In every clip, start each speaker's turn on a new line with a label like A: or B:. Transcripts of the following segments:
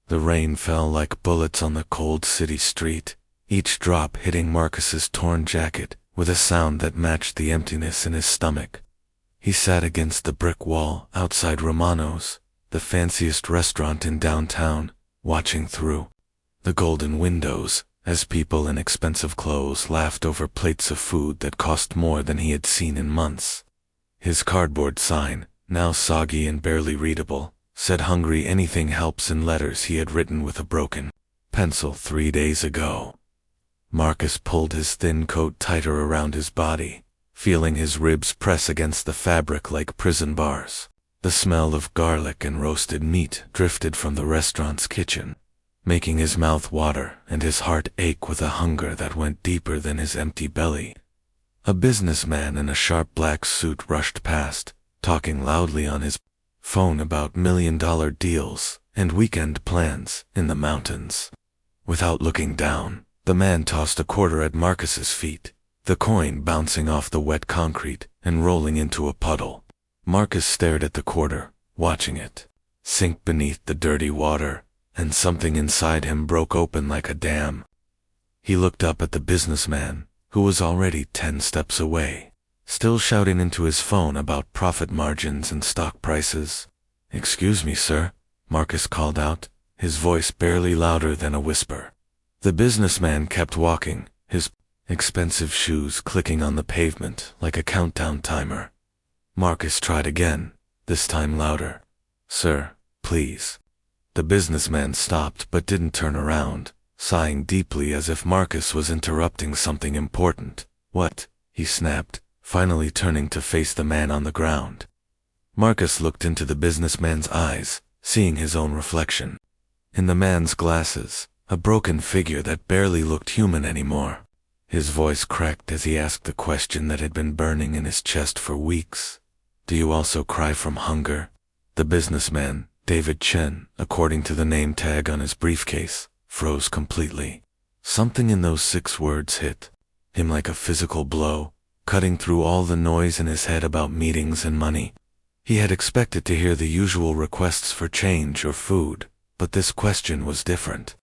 A: The rain fell like bullets on the cold city street, each drop hitting Marcus's torn jacket with a sound that matched the emptiness in his stomach. He sat against the brick wall outside Romano's, the fanciest restaurant in downtown, watching through the golden windows as people in expensive clothes laughed over plates of food that cost more than he had seen in months. His cardboard sign, now soggy and barely readable, said "Hungry anything helps" in letters he had written with a broken pencil 3 days ago. Marcus pulled his thin coat tighter around his body, feeling his ribs press against the fabric like prison bars. The smell of garlic and roasted meat drifted from the restaurant's kitchen, making his mouth water and his heart ache with a hunger that went deeper than his empty belly. A businessman in a sharp black suit rushed past, talking loudly on his phone about million-dollar deals and weekend plans in the mountains. Without looking down, the man tossed a quarter at Marcus's feet, the coin bouncing off the wet concrete and rolling into a puddle. Marcus stared at the quarter, watching it sink beneath the dirty water, and something inside him broke open like a dam. He looked up at the businessman, who was already 10 steps away, still shouting into his phone about profit margins and stock prices. "Excuse me, sir," Marcus called out, his voice barely louder than a whisper. The businessman kept walking, his expensive shoes clicking on the pavement like a countdown timer. Marcus tried again, this time louder. "Sir, please." The businessman stopped but didn't turn around, sighing deeply as if Marcus was interrupting something important. "What?" he snapped, finally turning to face the man on the ground. Marcus looked into the businessman's eyes, seeing his own reflection. In the man's glasses, a broken figure that barely looked human anymore. His voice cracked as he asked the question that had been burning in his chest for weeks. "Do you also cry from hunger?" The businessman, David Chen, according to the name tag on his briefcase, froze completely. Something in those 6 words hit him like a physical blow, cutting through all the noise in his head about meetings and money. He had expected to hear the usual requests for change or food, but this question was different.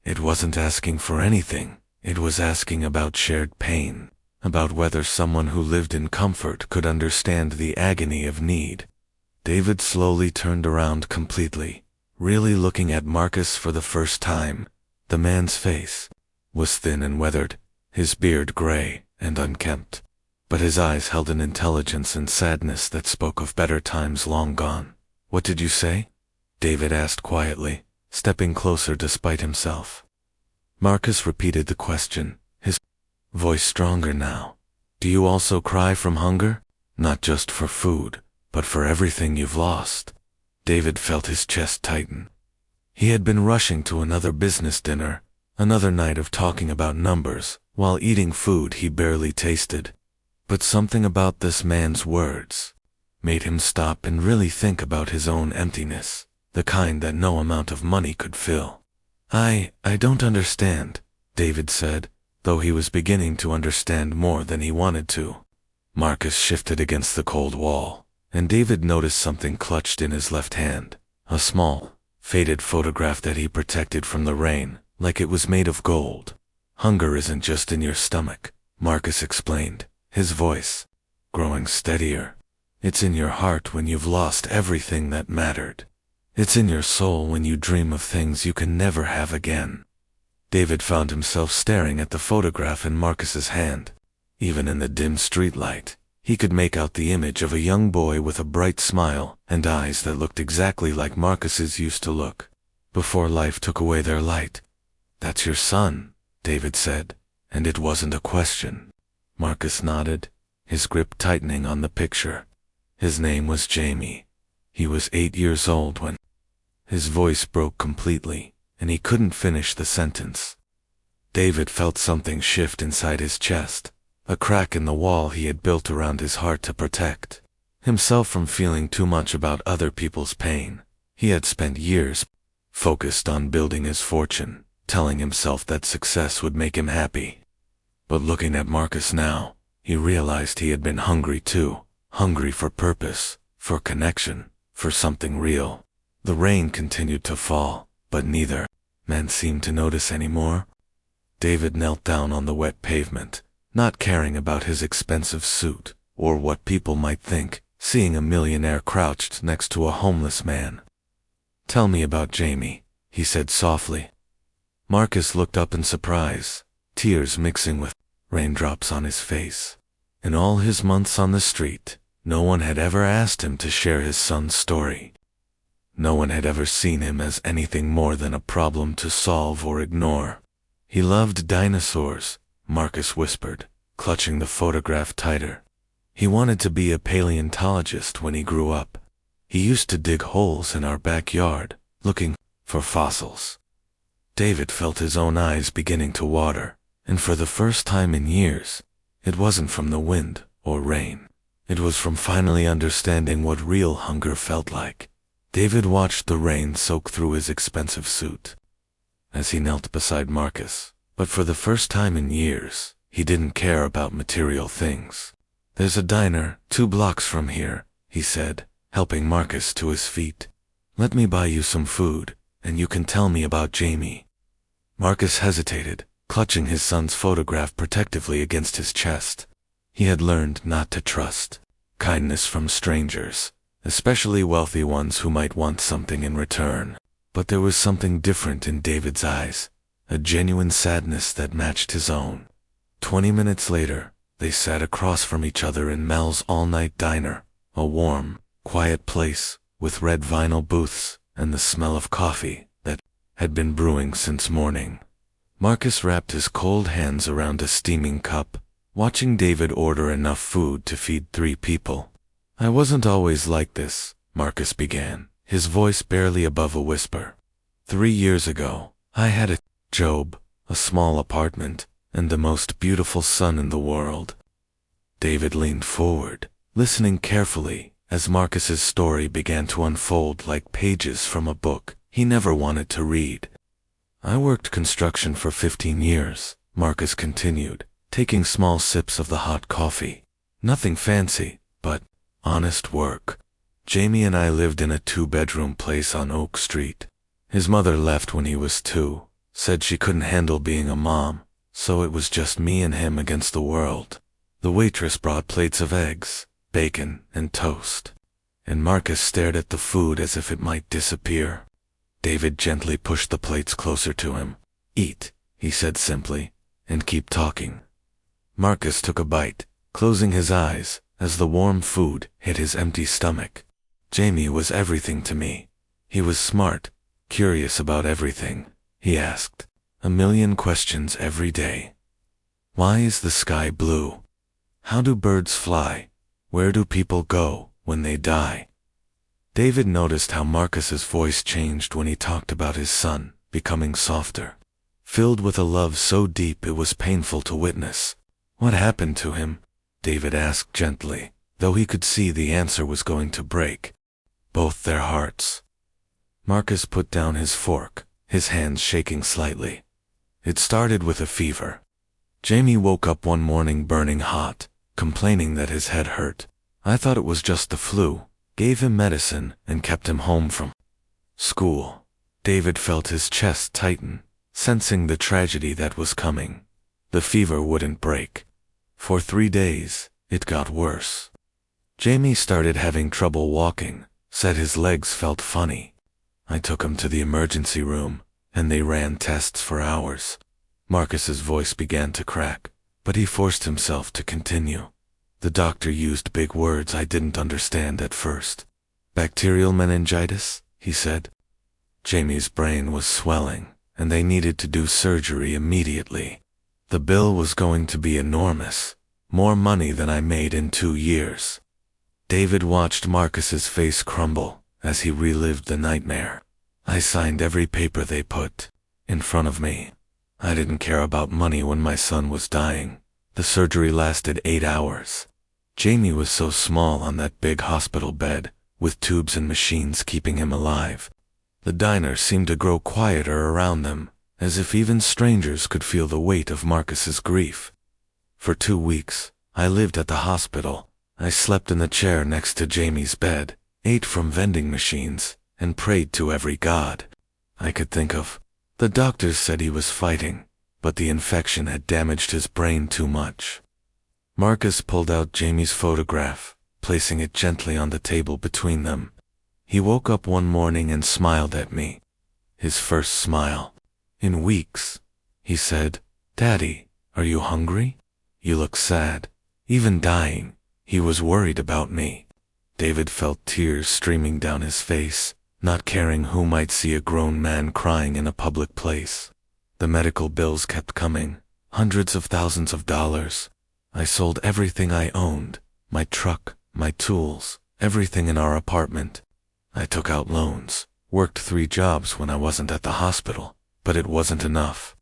A: It wasn't asking for anything, it was asking about shared pain, about whether someone who lived in comfort could understand the agony of need. David slowly turned around completely, really looking at Marcus for the first time. The man's face was thin and weathered, his beard gray and unkempt, but his eyes held an intelligence and sadness that spoke of better times long gone. "What did you say?" David asked quietly, stepping closer despite himself. Marcus repeated the question, his voice stronger now. "Do you also cry from hunger? Not just for food, but for everything you've lost?" David felt his chest tighten. He had been rushing to another business dinner, another night of talking about numbers, while eating food he barely tasted. But something about this man's words made him stop and really think about his own emptiness, the kind that no amount of money could fill. I don't understand," David said, though he was beginning to understand more than he wanted to. Marcus shifted against the cold wall, and David noticed something clutched in his left hand, a small, faded photograph that he protected from the rain, like it was made of gold. "Hunger isn't just in your stomach," Marcus explained, his voice growing steadier. "It's in your heart when you've lost everything that mattered. It's in your soul when you dream of things you can never have again." David found himself staring at the photograph in Marcus's hand. Even in the dim streetlight, he could make out the image of a young boy with a bright smile and eyes that looked exactly like Marcus's used to look, before life took away their light. "That's your son," David said, and it wasn't a question. Marcus nodded, his grip tightening on the picture. His name was Jamie. He was 8 years old when his voice broke completely, and he couldn't finish the sentence. David felt something shift inside his chest, a crack in the wall he had built around his heart to protect himself from feeling too much about other people's pain. He had spent years focused on building his fortune, telling himself that success would make him happy. But looking at Marcus now, he realized he had been hungry too, hungry for purpose, for connection, for something real. The rain continued to fall, but neither man seemed to notice anymore. David knelt down on the wet pavement, not caring about his expensive suit, or what people might think, seeing a millionaire crouched next to a homeless man. "Tell me about Jamie," he said softly. Marcus looked up in surprise, tears mixing with raindrops on his face. In all his months on the street, no one had ever asked him to share his son's story. No one had ever seen him as anything more than a problem to solve or ignore. "He loved dinosaurs," Marcus whispered, clutching the photograph tighter. "He wanted to be a paleontologist when he grew up. He used to dig holes in our backyard, looking for fossils." David felt his own eyes beginning to water, and for the first time in years, it wasn't from the wind or rain. It was from finally understanding what real hunger felt like. David watched the rain soak through his expensive suit as he knelt beside Marcus, but for the first time in years, he didn't care about material things. "There's a diner 2 blocks from here," he said, helping Marcus to his feet. "Let me buy you some food, and you can tell me about Jamie." Marcus hesitated, clutching his son's photograph protectively against his chest. He had learned not to trust kindness from strangers, especially wealthy ones who might want something in return. But there was something different in David's eyes, a genuine sadness that matched his own. 20 minutes later, they sat across from each other in Mel's all-night diner, a warm, quiet place with red vinyl booths and the smell of coffee that had been brewing since morning. Marcus wrapped his cold hands around a steaming cup, watching David order enough food to feed 3 people. "I wasn't always like this," Marcus began, his voice barely above a whisper. 3 years ago, I had a job, a small apartment, and the most beautiful son in the world." David leaned forward, listening carefully as Marcus's story began to unfold like pages from a book he never wanted to read. "I worked construction for 15 years, Marcus continued, taking small sips of the hot coffee. "Nothing fancy, but honest work. Jamie and I lived in a 2-bedroom place on Oak Street. His mother left when he was 2, said she couldn't handle being a mom, so it was just me and him against the world. The waitress brought plates of eggs, bacon, and toast, and Marcus stared at the food as if it might disappear. David gently pushed the plates closer to him. "Eat," he said simply, "and keep talking." Marcus took a bite, closing his eyes as the warm food hit his empty stomach. "Jamie was everything to me. He was smart, curious about everything. He asked 1,000,000 questions every day. Why is the sky blue? How do birds fly? Where do people go when they die?" David noticed how Marcus's voice changed when he talked about his son, becoming softer, filled with a love so deep it was painful to witness. "What happened to him?" David asked gently, though he could see the answer was going to break both their hearts. Marcus put down his fork, his hands shaking slightly. "It started with a fever. Jamie woke up one morning burning hot, complaining that his head hurt. I thought it was just the flu, gave him medicine, and kept him home from school." David felt his chest tighten, sensing the tragedy that was coming. The fever wouldn't break. For 3 days, it got worse. Jamie started having trouble walking, said his legs felt funny. I took him to the emergency room, and they ran tests for hours. Marcus's voice began to crack, but he forced himself to continue. The doctor used big words I didn't understand at first. "Bacterial meningitis," he said. Jamie's brain was swelling, and they needed to do surgery immediately. The bill was going to be enormous, more money than I made in 2 years. David watched Marcus's face crumble as he relived the nightmare. I signed every paper they put in front of me. I didn't care about money when my son was dying. The surgery lasted 8 hours. Jamie was so small on that big hospital bed, with tubes and machines keeping him alive. The diner seemed to grow quieter around them, as if even strangers could feel the weight of Marcus's grief. For 2 weeks, I lived at the hospital. I slept in the chair next to Jamie's bed, ate from vending machines, and prayed to every god. I could think of. The doctors said he was fighting, but the infection had damaged his brain too much. Marcus pulled out Jamie's photograph, placing it gently on the table between them. He woke up one morning and smiled at me. His first smile in weeks. He said, "Daddy, are you hungry? You look sad, even dying." He was worried about me. David felt tears streaming down his face, not caring who might see a grown man crying in a public place. The medical bills kept coming, hundreds of thousands of dollars. I sold everything I owned, my truck, my tools, everything in our apartment. I took out loans, worked 3 jobs when I wasn't at the hospital, but it wasn't enough.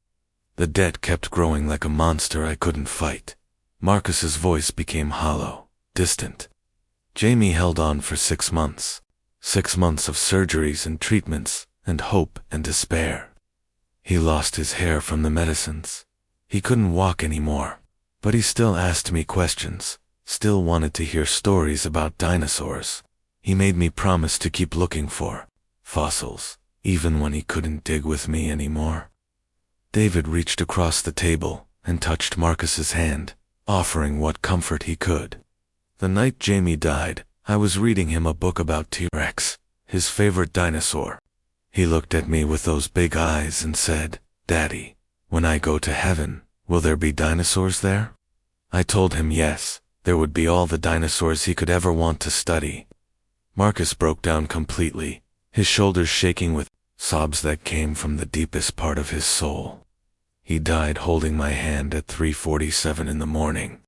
A: The debt kept growing like a monster I couldn't fight. Marcus's voice became hollow, distant. Jamie held on for 6 months. 6 months of surgeries and treatments, and hope and despair. He lost his hair from the medicines. He couldn't walk anymore, but he still asked me questions, still wanted to hear stories about dinosaurs. He made me promise to keep looking for fossils, even when he couldn't dig with me anymore. David reached across the table and touched Marcus's hand, offering what comfort he could. The night Jamie died, I was reading him a book about T-Rex, his favorite dinosaur. He looked at me with those big eyes and said, "Daddy, when I go to heaven, will there be dinosaurs there?" I told him yes, there would be all the dinosaurs he could ever want to study. Marcus broke down completely, his shoulders shaking with sobs that came from the deepest part of his soul. He died holding my hand at 3:47 in the morning.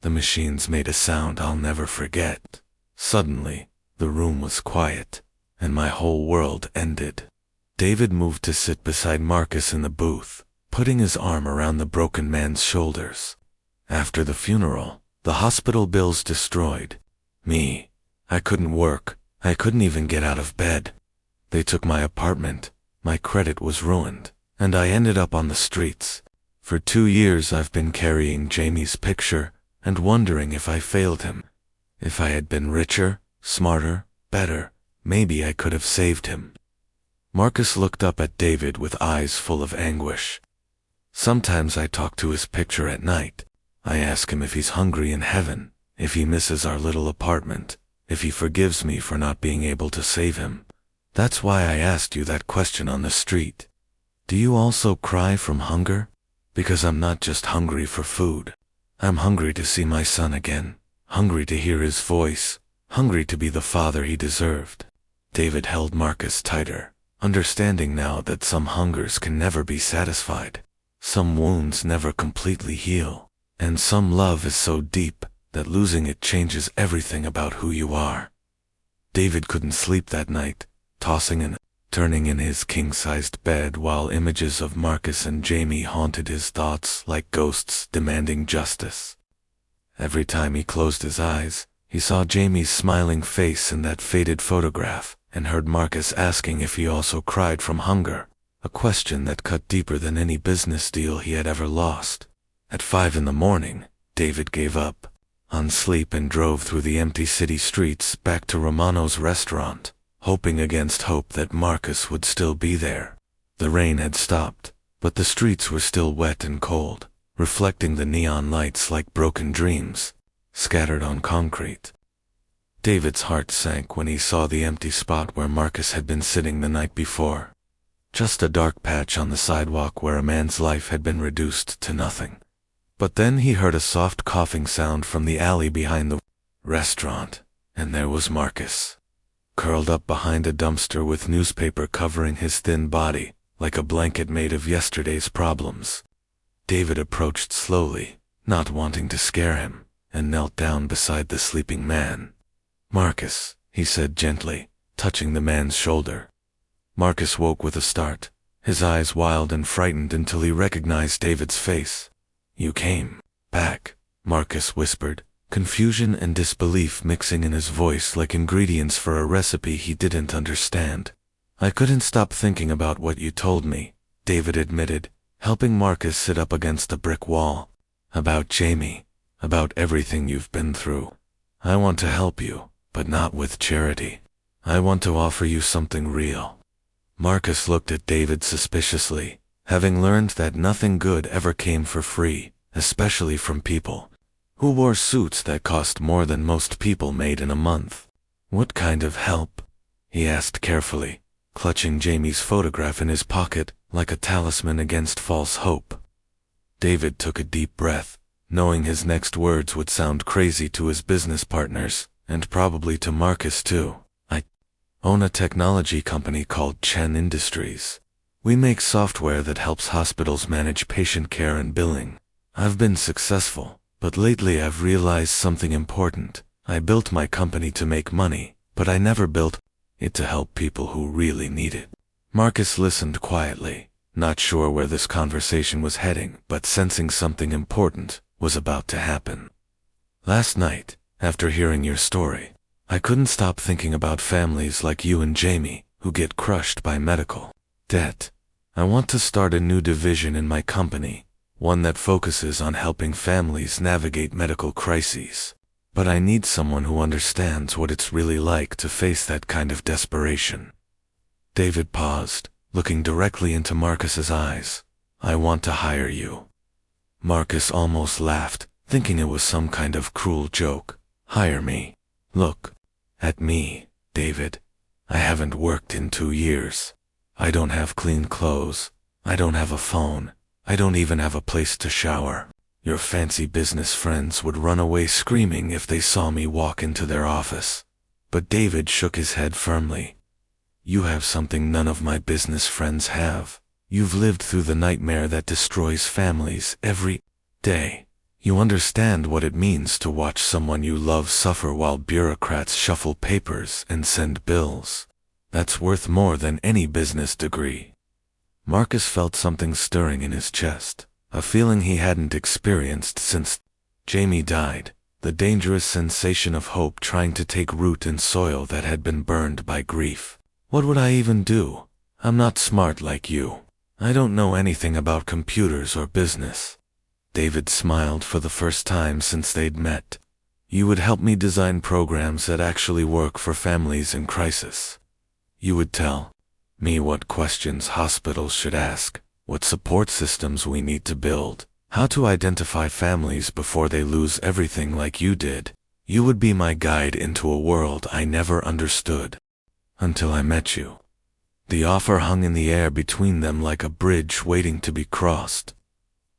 A: The machines made a sound I'll never forget. Suddenly, the room was quiet, and my whole world ended. David moved to sit beside Marcus in the booth, putting his arm around the broken man's shoulders. After the funeral, the hospital bills destroyed me. I couldn't work. I couldn't even get out of bed. They took my apartment. My credit was ruined, and I ended up on the streets. For 2 years I've been carrying Jamie's picture and wondering if I failed him. If I had been richer, smarter, better, maybe I could have saved him. Marcus looked up at David with eyes full of anguish. Sometimes I talk to his picture at night. I ask him if he's hungry in heaven, if he misses our little apartment, if he forgives me for not being able to save him. That's why I asked you that question on the street. Do you also cry from hunger? Because I'm not just hungry for food. I'm hungry to see my son again, hungry to hear his voice, hungry to be the father he deserved. David held Marcus tighter, understanding now that some hungers can never be satisfied, some wounds never completely heal, and some love is so deep that losing it changes everything about who you are. David couldn't sleep that night, tossing and turning in his king-sized bed while images of Marcus and Jamie haunted his thoughts like ghosts demanding justice. Every time he closed his eyes, he saw Jamie's smiling face in that faded photograph and heard Marcus asking if he also cried from hunger, a question that cut deeper than any business deal he had ever lost. At 5 in the morning, David gave up on sleep and drove through the empty city streets back to Romano's restaurant, hoping against hope that Marcus would still be there. The rain had stopped, but the streets were still wet and cold, reflecting the neon lights like broken dreams, scattered on concrete. David's heart sank when he saw the empty spot where Marcus had been sitting the night before. Just a dark patch on the sidewalk where a man's life had been reduced to nothing. But then he heard a soft coughing sound from the alley behind the restaurant, and there was Marcus, curled up behind a dumpster with newspaper covering his thin body, like a blanket made of yesterday's problems. David approached slowly, not wanting to scare him, and knelt down beside the sleeping man. "Marcus," he said gently, touching the man's shoulder. Marcus woke with a start, his eyes wild and frightened until he recognized David's face. "You came back," Marcus whispered, confusion and disbelief mixing in his voice like ingredients for a recipe he didn't understand. "I couldn't stop thinking about what you told me," David admitted, helping Marcus sit up against the brick wall. "About Jamie, about everything you've been through. I want to help you, but not with charity. I want to offer you something real." Marcus looked at David suspiciously, having learned that nothing good ever came for free, especially from people who wore suits that cost more than most people made in a month. "What kind of help?" he asked carefully, clutching Jamie's photograph in his pocket like a talisman against false hope. David took a deep breath, knowing his next words would sound crazy to his business partners, and probably to Marcus too. "I own a technology company called Chen Industries. We make software that helps hospitals manage patient care and billing. I've been successful, but lately I've realized something important. I built my company to make money, but I never built it to help people who really need it." Marcus listened quietly, not sure where this conversation was heading, but sensing something important was about to happen. "Last night, after hearing your story, I couldn't stop thinking about families like you and Jamie who get crushed by medical debt. I want to start a new division in my company, one that focuses on helping families navigate medical crises. But I need someone who understands what it's really like to face that kind of desperation." David paused, looking directly into Marcus's eyes. "I want to hire you." Marcus almost laughed, thinking it was some kind of cruel joke. "Hire me? Look at me, David. I haven't worked in 2 years. I don't have clean clothes. I don't have a phone. I don't even have a place to shower. Your fancy business friends would run away screaming if they saw me walk into their office." But David shook his head firmly. "You have something none of my business friends have. You've lived through the nightmare that destroys families every day. You understand what it means to watch someone you love suffer while bureaucrats shuffle papers and send bills. That's worth more than any business degree." Marcus felt something stirring in his chest, a feeling he hadn't experienced since Jamie died, the dangerous sensation of hope trying to take root in soil that had been burned by grief. "What would I even do? I'm not smart like you. I don't know anything about computers or business." David smiled for the first time since they'd met. "You would help me design programs that actually work for families in crisis. You would tell me what questions hospitals should ask, what support systems we need to build, how to identify families before they lose everything like you did. You would be my guide into a world I never understood. Until I met you." The offer hung in the air between them like a bridge waiting to be crossed.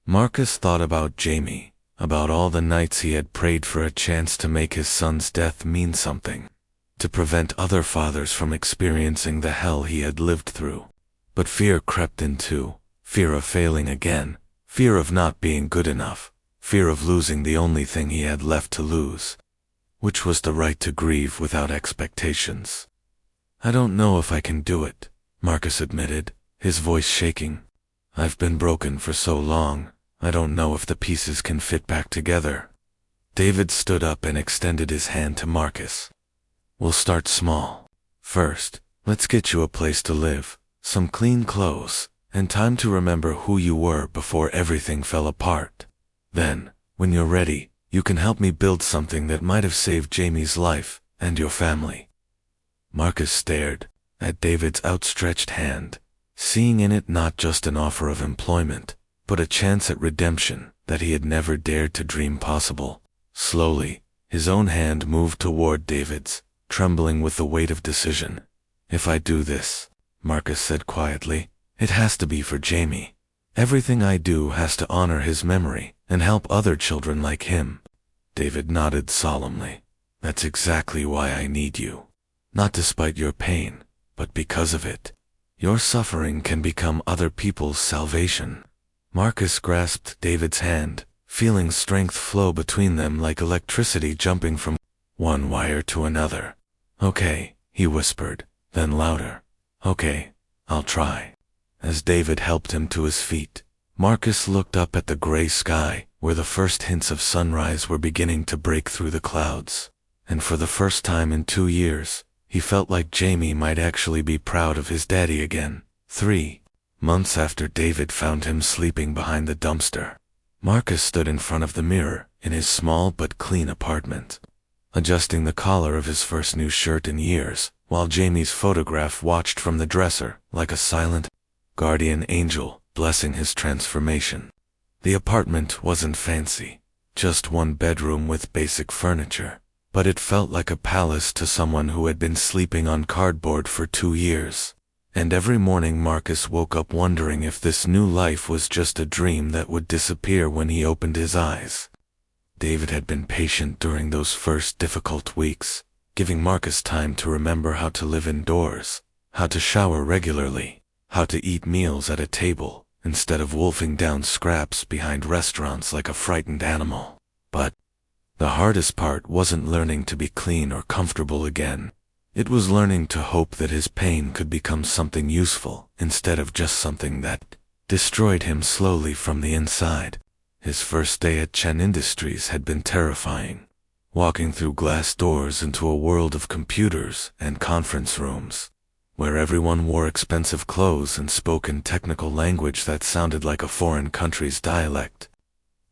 A: Marcus thought about Jamie, about all the nights he had prayed for a chance to make his son's death mean something, to prevent other fathers from experiencing the hell he had lived through. But fear crept in too, fear of failing again, fear of not being good enough, fear of losing the only thing he had left to lose, which was the right to grieve without expectations. "I don't know if I can do it," Marcus admitted, his voice shaking. "I've been broken for so long, I don't know if the pieces can fit back together." David stood up and extended his hand to Marcus. "We'll start small. First, let's get you a place to live, some clean clothes, and time to remember who you were before everything fell apart. Then, when you're ready, you can help me build something that might have saved Jamie's life and your family." Marcus stared at David's outstretched hand, seeing in it not just an offer of employment, but a chance at redemption that he had never dared to dream possible. Slowly, his own hand moved toward David's, trembling with the weight of decision. "If I do this," Marcus said quietly, "it has to be for Jamie. Everything I do has to honor his memory and help other children like him." David nodded solemnly. "That's exactly why I need you. Not despite your pain, but because of it. Your suffering can become other people's salvation." Marcus grasped David's hand, feeling strength flow between them like electricity jumping from one wire to another. "Okay," he whispered, then louder. "Okay, I'll try." As David helped him to his feet, Marcus looked up at the gray sky, where the first hints of sunrise were beginning to break through the clouds. And for the first time in 2 years, he felt like Jamie might actually be proud of his daddy again. 3 months after David found him sleeping behind the dumpster, Marcus stood in front of the mirror in his small but clean apartment. Adjusting the collar of his first new shirt in years, while Jamie's photograph watched from the dresser like a silent guardian angel blessing his transformation. The apartment wasn't fancy, just one bedroom with basic furniture, but it felt like a palace to someone who had been sleeping on cardboard for 2 years. And every morning Marcus woke up wondering if this new life was just a dream that would disappear when he opened his eyes. David had been patient during those first difficult weeks, giving Marcus time to remember how to live indoors, how to shower regularly, how to eat meals at a table, instead of wolfing down scraps behind restaurants like a frightened animal. But the hardest part wasn't learning to be clean or comfortable again. It was learning to hope that his pain could become something useful instead of just something that destroyed him slowly from the inside. His first day at Chen Industries had been terrifying, walking through glass doors into a world of computers and conference rooms, where everyone wore expensive clothes and spoke in technical language that sounded like a foreign country's dialect.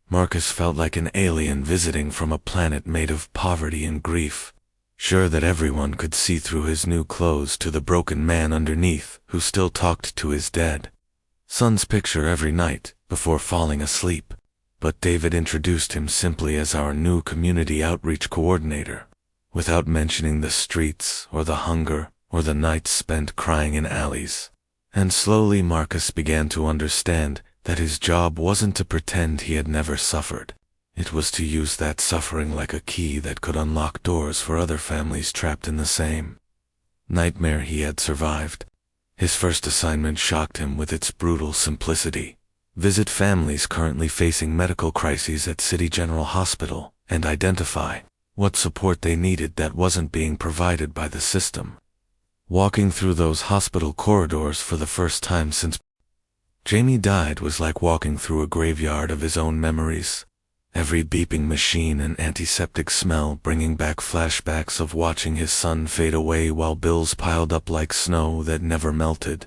A: Marcus felt like an alien visiting from a planet made of poverty and grief, sure that everyone could see through his new clothes to the broken man underneath who still talked to his dead son's picture every night before falling asleep. But David introduced him simply as our new community outreach coordinator, without mentioning the streets or the hunger or the nights spent crying in alleys. And slowly Marcus began to understand that his job wasn't to pretend he had never suffered. It was to use that suffering like a key that could unlock doors for other families trapped in the same nightmare he had survived. His first assignment shocked him with its brutal simplicity. Visit families currently facing medical crises at City General Hospital and identify what support they needed that wasn't being provided by the system. Walking through those hospital corridors for the first time since Jamie died was like walking through a graveyard of his own memories. Every beeping machine and antiseptic smell bringing back flashbacks of watching his son fade away while bills piled up like snow that never melted.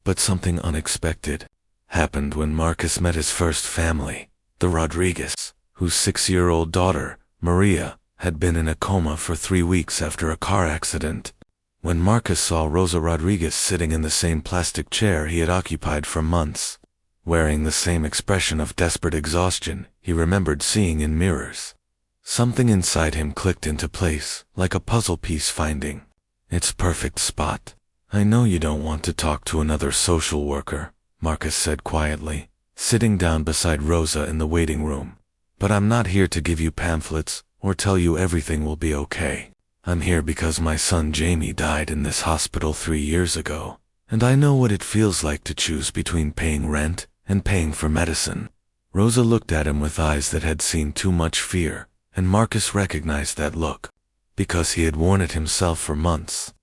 A: But something unexpected happened when Marcus met his first family, the Rodriguez, whose 6-year-old daughter, Maria, had been in a coma for 3 weeks after a car accident. When Marcus saw Rosa Rodriguez sitting in the same plastic chair he had occupied for months, wearing the same expression of desperate exhaustion he remembered seeing in mirrors, something inside him clicked into place, like a puzzle piece finding its perfect spot. "I know you don't want to talk to another social worker," Marcus said quietly, sitting down beside Rosa in the waiting room. "But I'm not here to give you pamphlets or tell you everything will be okay. I'm here because my son Jamie died in this hospital 3 years ago, and I know what it feels like to choose between paying rent and paying for medicine." Rosa looked at him with eyes that had seen too much fear, and Marcus recognized that look, because he had worn it himself for months.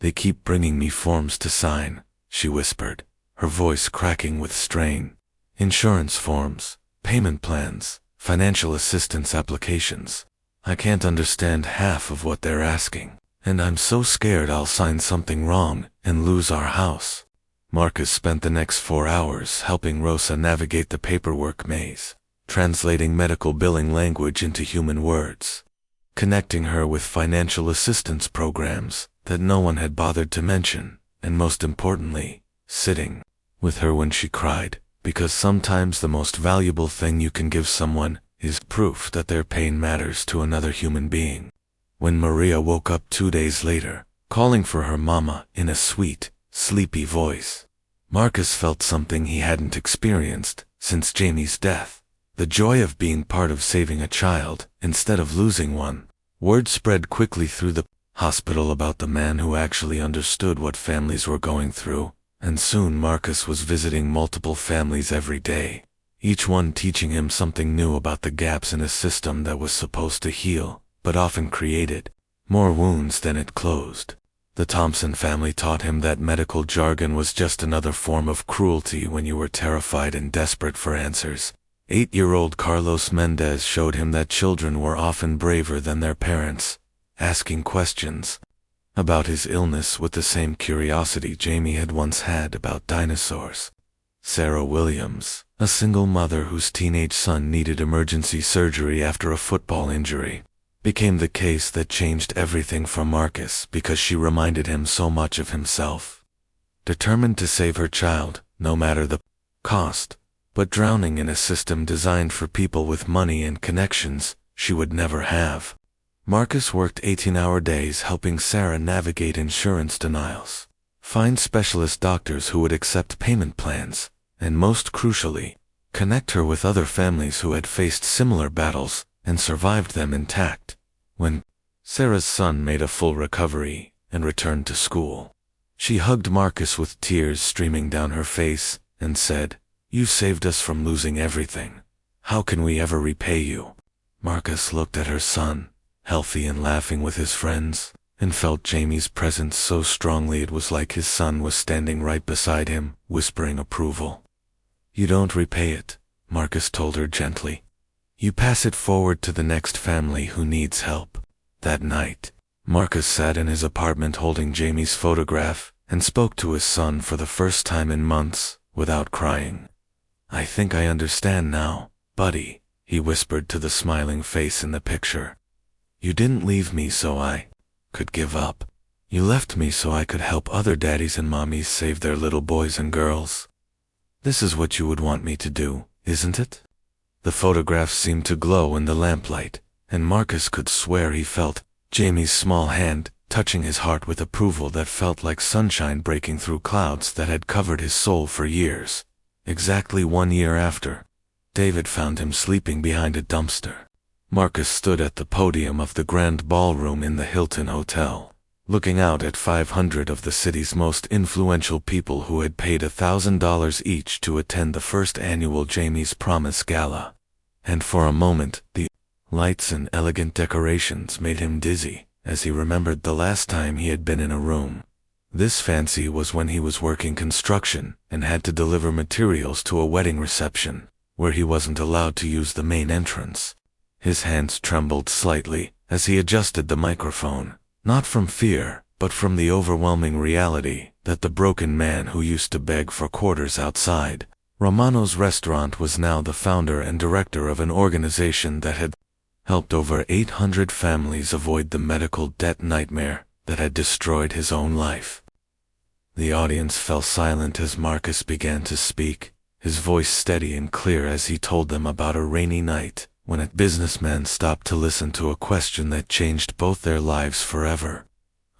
A: "They keep bringing me forms to sign," she whispered, her voice cracking with strain. "Insurance forms, payment plans, financial assistance applications. I can't understand half of what they're asking, and I'm so scared I'll sign something wrong and lose our house." Marcus spent the next 4 hours helping Rosa navigate the paperwork maze, translating medical billing language into human words, connecting her with financial assistance programs that no one had bothered to mention, and most importantly, sitting with her when she cried, because sometimes the most valuable thing you can give someone is proof that their pain matters to another human being. When Maria woke up 2 days later, calling for her mama in a sweet, sleepy voice, Marcus felt something he hadn't experienced since Jamie's death, the joy of being part of saving a child instead of losing one. Word spread quickly through the hospital about the man who actually understood what families were going through, and soon Marcus was visiting multiple families every day, each one teaching him something new about the gaps in a system that was supposed to heal, but often created more wounds than it closed. The Thompson family taught him that medical jargon was just another form of cruelty when you were terrified and desperate for answers. 8-year-old Carlos Mendez showed him that children were often braver than their parents, asking questions about his illness with the same curiosity Jamie had once had about dinosaurs. Sarah Williams, a single mother whose teenage son needed emergency surgery after a football injury, became the case that changed everything for Marcus because she reminded him so much of himself. Determined to save her child, no matter the cost, but drowning in a system designed for people with money and connections she would never have. Marcus worked 18-hour days helping Sarah navigate insurance denials, find specialist doctors who would accept payment plans, and most crucially, connect her with other families who had faced similar battles and survived them intact. When Sarah's son made a full recovery and returned to school, she hugged Marcus with tears streaming down her face and said, "You saved us from losing everything. How can we ever repay you?" Marcus looked at her son, healthy and laughing with his friends, and felt Jamie's presence so strongly it was like his son was standing right beside him, whispering approval. "You don't repay it," Marcus told her gently. "You pass it forward to the next family who needs help." That night, Marcus sat in his apartment holding Jamie's photograph and spoke to his son for the first time in months, without crying. "I think I understand now, buddy," he whispered to the smiling face in the picture. "You didn't leave me so I could give up. You left me so I could help other daddies and mommies save their little boys and girls. This is what you would want me to do, isn't it?" The photograph seemed to glow in the lamplight, and Marcus could swear he felt Jamie's small hand touching his heart with approval that felt like sunshine breaking through clouds that had covered his soul for years. Exactly 1 year after, David found him sleeping behind a dumpster. Marcus stood at the podium of the grand ballroom in the Hilton Hotel, looking out at 500 of the city's most influential people who had paid $1,000 each to attend the first annual Jamie's Promise Gala. And for a moment, the lights and elegant decorations made him dizzy as he remembered the last time he had been in a room this fancy was when he was working construction and had to deliver materials to a wedding reception, where he wasn't allowed to use the main entrance. His hands trembled slightly as he adjusted the microphone, not from fear, but from the overwhelming reality that the broken man who used to beg for quarters outside Romano's restaurant was now the founder and director of an organization that had helped over 800 families avoid the medical debt nightmare that had destroyed his own life. The audience fell silent as Marcus began to speak, his voice steady and clear as he told them about a rainy night when a businessman stopped to listen to a question that changed both their lives forever.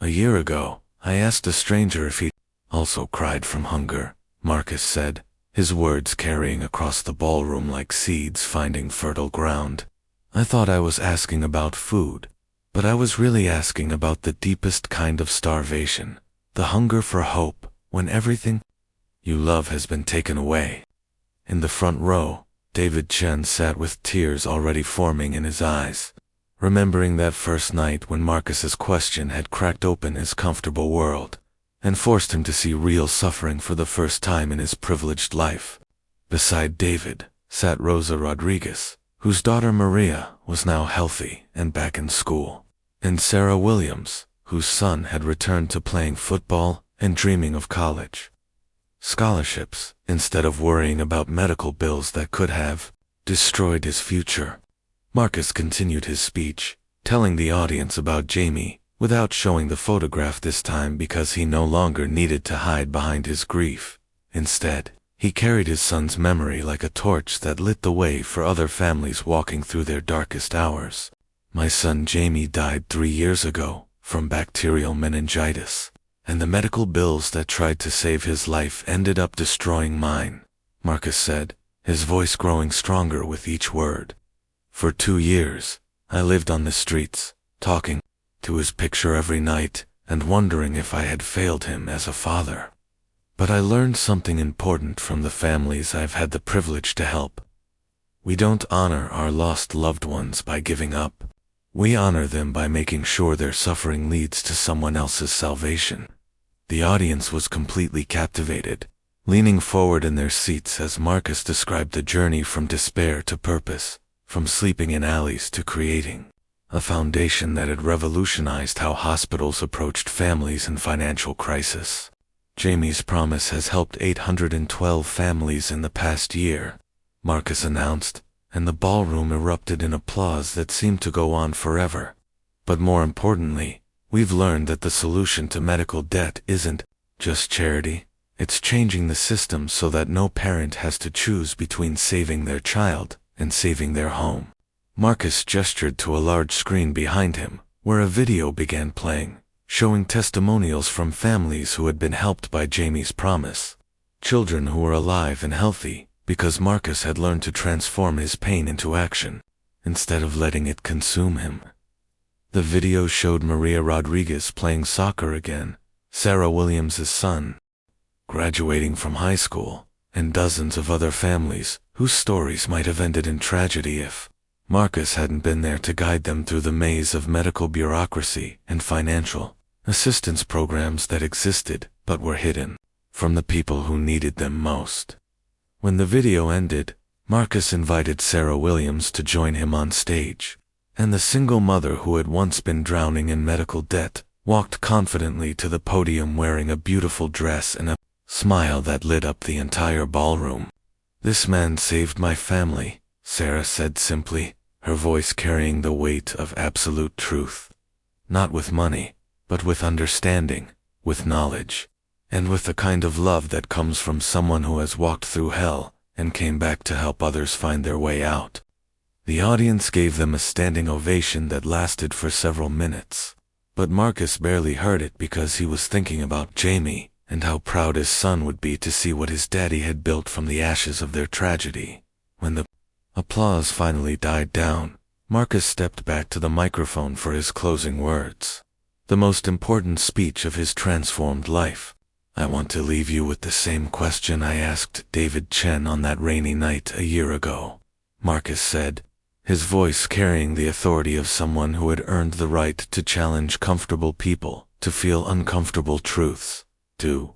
A: "A year ago, I asked a stranger if he also cried from hunger," Marcus said, his words carrying across the ballroom like seeds finding fertile ground. "I thought I was asking about food, but I was really asking about the deepest kind of starvation, the hunger for hope when everything you love has been taken away." In the front row, David Chen sat with tears already forming in his eyes, remembering that first night when Marcus's question had cracked open his comfortable world and forced him to see real suffering for the first time in his privileged life. Beside David sat Rosa Rodriguez, whose daughter Maria was now healthy and back in school, and Sarah Williams, whose son had returned to playing football and dreaming of college scholarships, instead of worrying about medical bills that could have destroyed his future. Marcus continued his speech, telling the audience about Jamie, without showing the photograph this time because he no longer needed to hide behind his grief. Instead, he carried his son's memory like a torch that lit the way for other families walking through their darkest hours. "My son Jamie died 3 years ago from bacterial meningitis, and the medical bills that tried to save his life ended up destroying mine," Marcus said, his voice growing stronger with each word. "For 2 years, I lived on the streets, talking to his picture every night and wondering if I had failed him as a father. But I learned something important from the families I've had the privilege to help. We don't honor our lost loved ones by giving up. We honor them by making sure their suffering leads to someone else's salvation." The audience was completely captivated, leaning forward in their seats as Marcus described the journey from despair to purpose, from sleeping in alleys to creating a foundation that had revolutionized how hospitals approached families in financial crisis. "Jamie's Promise has helped 812 families in the past year," Marcus announced, and the ballroom erupted in applause that seemed to go on forever, But more importantly, we've learned that the solution to medical debt isn't just charity. It's changing the system so that no parent has to choose between saving their child and saving their home. Marcus gestured to a large screen behind him, where a video began playing, showing testimonials from families who had been helped by Jamie's promise. Children who were alive and healthy, because Marcus had learned to transform his pain into action, instead of letting it consume him. The video showed Maria Rodriguez playing soccer again, Sarah Williams' son, graduating from high school, and dozens of other families whose stories might have ended in tragedy if Marcus hadn't been there to guide them through the maze of medical bureaucracy and financial assistance programs that existed but were hidden from the people who needed them most. When the video ended, Marcus invited Sarah Williams to join him on stage, and the single mother who had once been drowning in medical debt walked confidently to the podium wearing a beautiful dress and a smile that lit up the entire ballroom. "This man saved my family," Sarah said simply, her voice carrying the weight of absolute truth. "Not with money, but with understanding, with knowledge, and with the kind of love that comes from someone who has walked through hell and came back to help others find their way out." The audience gave them a standing ovation that lasted for several minutes. But Marcus barely heard it because he was thinking about Jamie and how proud his son would be to see what his daddy had built from the ashes of their tragedy. When the applause finally died down, Marcus stepped back to the microphone for his closing words. The most important speech of his transformed life. "I want to leave you with the same question I asked David Chen on that rainy night a year ago," Marcus said, his voice carrying the authority of someone who had earned the right to challenge comfortable people to feel uncomfortable truths. "Do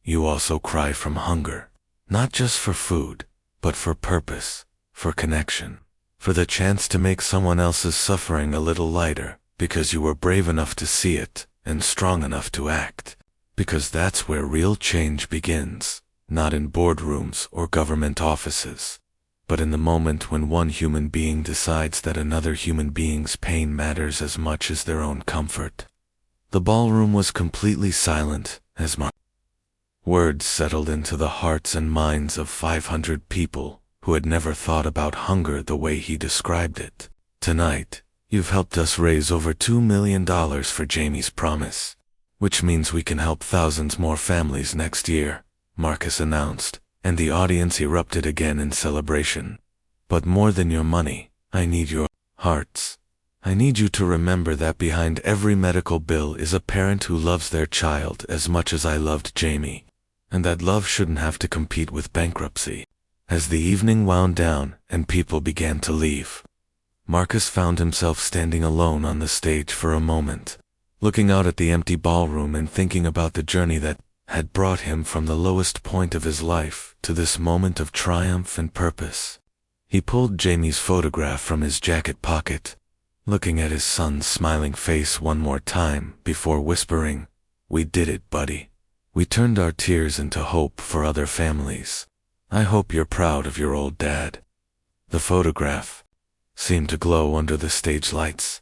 A: you also cry from hunger? Not just for food, but for purpose, for connection, for the chance to make someone else's suffering a little lighter, because you were brave enough to see it and strong enough to act? Because that's where real change begins, not in boardrooms or government offices, but in the moment when one human being decides that another human being's pain matters as much as their own comfort." The ballroom was completely silent as words settled into the hearts and minds of 500 people who had never thought about hunger the way he described it. "Tonight, you've helped us raise over $2 million for Jamie's promise, which means we can help thousands more families next year," Marcus announced, and the audience erupted again in celebration. "But more than your money, I need your hearts. I need you to remember that behind every medical bill is a parent who loves their child as much as I loved Jamie, and that love shouldn't have to compete with bankruptcy." As the evening wound down and people began to leave, Marcus found himself standing alone on the stage for a moment, looking out at the empty ballroom and thinking about the journey that had brought him from the lowest point of his life to this moment of triumph and purpose. He pulled Jamie's photograph from his jacket pocket, looking at his son's smiling face one more time before whispering, "We did it, buddy. We turned our tears into hope for other families. I hope you're proud of your old dad." The photograph seemed to glow under the stage lights,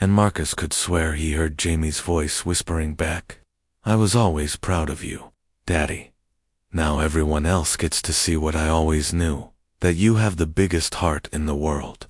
A: and Marcus could swear he heard Jamie's voice whispering back, "I was always proud of you, Daddy. Now everyone else gets to see what I always knew, that you have the biggest heart in the world."